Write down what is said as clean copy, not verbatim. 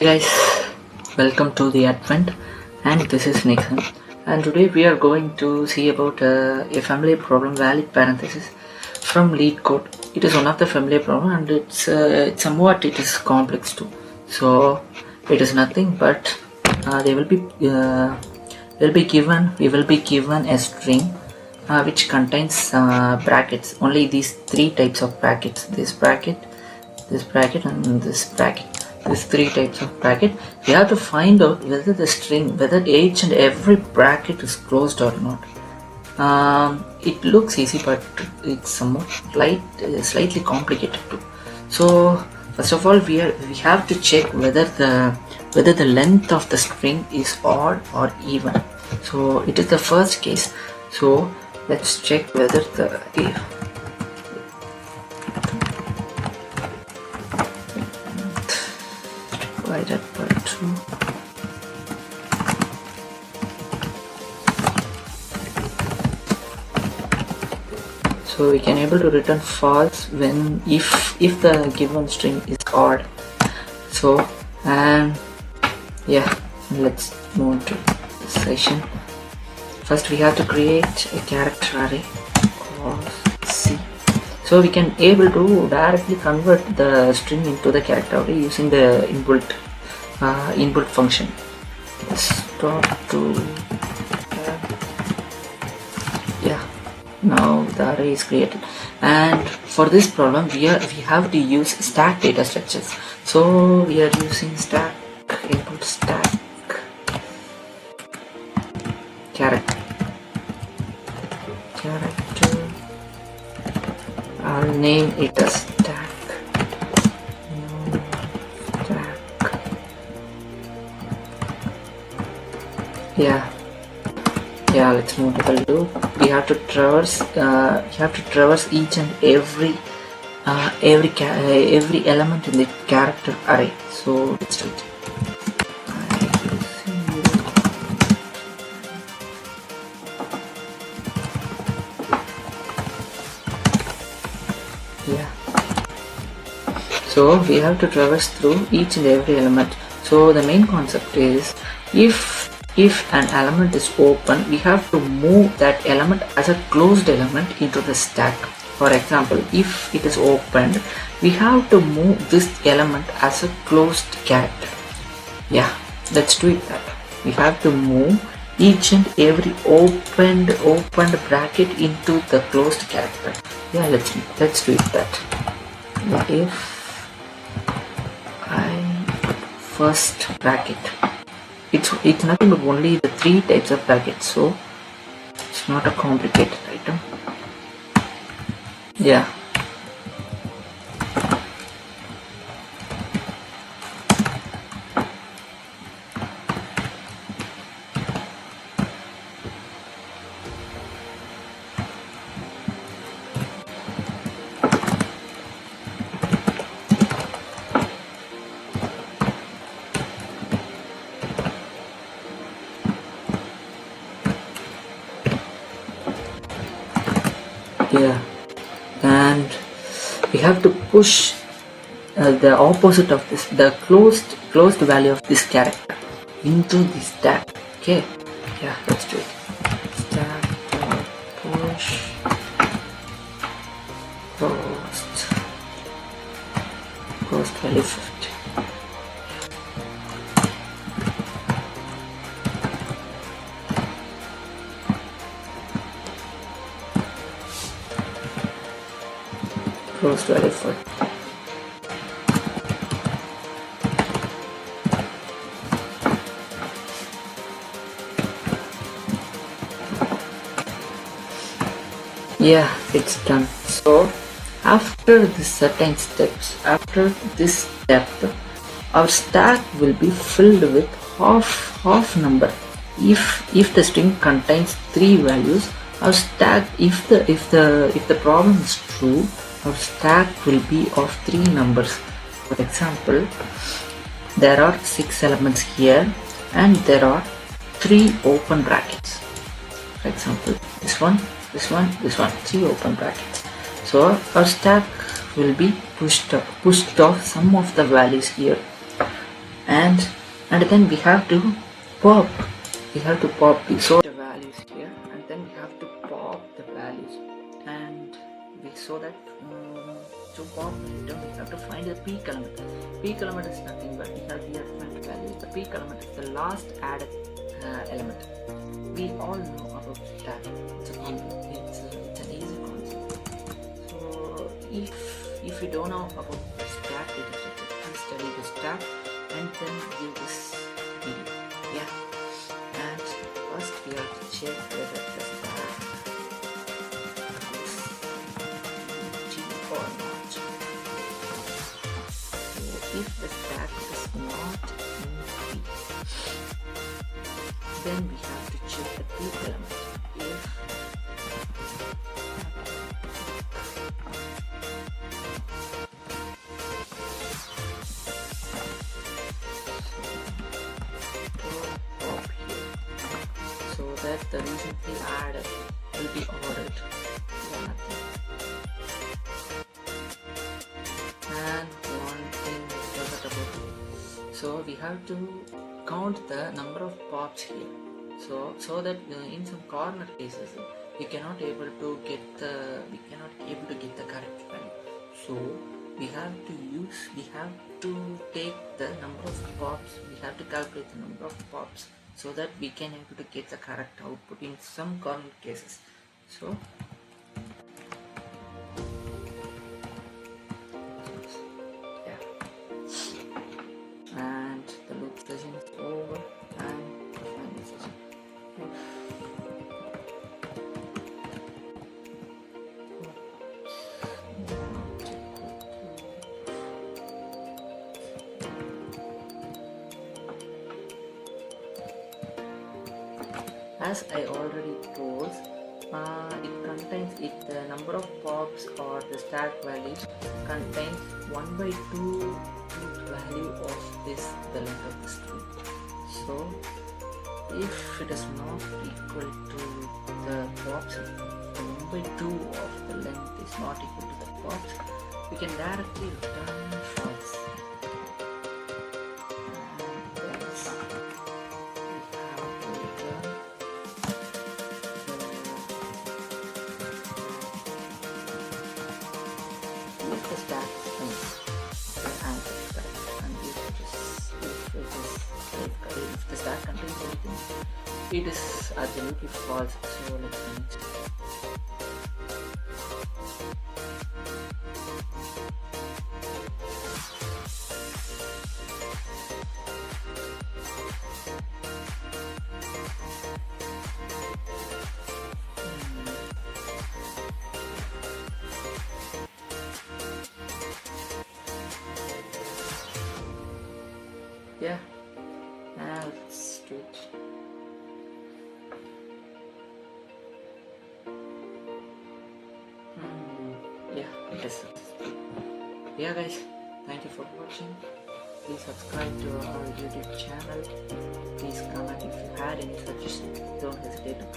Hey guys, welcome to the Advent, and this is Nixon. And today we are going to see about a family problem valid parenthesis from LeetCode. It is one of the family problem, and it's somewhat it is complex too. So it is nothing but they will be given we will be given a string which contains brackets. Only these three types of brackets: this bracket, and this bracket. These three types of bracket. We have to find out whether each and every bracket is closed or not. It looks easy, but it's somewhat slightly complicated too. So first of all, we have to check whether the length of the string is odd or even. So it is the first case. So let's check whether divided by 2. So we can able to return false when if the given string is odd. So and yeah, let's move on to this session. First we have to create a character array called C. So we can able to directly convert the string into the character array using the input function. Stop to yeah. Now the array is created, and for this problem we have to use stack data structures. So we are using stack input stack character. I'll name it as stack. Yeah, let's move to the loop. We have to traverse each and every element in the character array. So let's do it. Yeah. So we have to traverse through each and every element. So the main concept is if an element is open, we have to move that element as a closed element into the stack. For example, if it is opened, we have to move this element as a closed character. Yeah, let's do it that. We have to move each and every opened bracket into the closed character. Yeah, let's do it that. Yeah, if I first bracket, it's nothing but only the three types of brackets, so it's not a complicated item. Yeah. Yeah, and we have to push the opposite of this, the closed value of this character into the stack. Okay, yeah, let's do it. Stack push closed value 50. Closed value 40. Yeah, it's done. So after the certain steps, after this step, our stack will be filled with half number. If the string contains 3 values, our stack, if the problem is true, our stack will be of 3 numbers. For example, there are 6 elements here and there are 3 open brackets. For example, this one, 3 open brackets. So our stack will be pushed off some of the values here, and and then we have to pop. We saw the values here, and then we have to pop the values, and we saw that to pop it, we have to find the peak element. Peak element is nothing but we have here different values. The peak element is the last added element. We all know about that. It's an easy concept. So if you don't know about the stack data structure, please study the stack and then view this video. Yeah. And first we have to check whether the stack is empty or not. So if the stack is not empty, then we have to check the peak element. So that's the reason the add will be ordered. And one thing I forgot about it. So we have to count the number of pops here. So that in some corner cases we cannot able to get the correct value. So we have to take the number of pops. We have to calculate the number of pops so that we can able to get the correct output in some corner cases. So yeah, and the loop session is over, and the final session. As I already told, the number of pops or the stack values contains 1 by 2 value of the length of the string. So if it is not equal to the pops, the 1 by 2 of the length is not equal to the pops, we can directly return false. If the stack if the stack contains anything, it is absolutely false. So let's finish. Yeah, now let's do it. Yeah, it is successful. Yeah guys, thank you for watching. Please subscribe to our YouTube channel. Please comment if you had any suggestions. Don't hesitate to comment.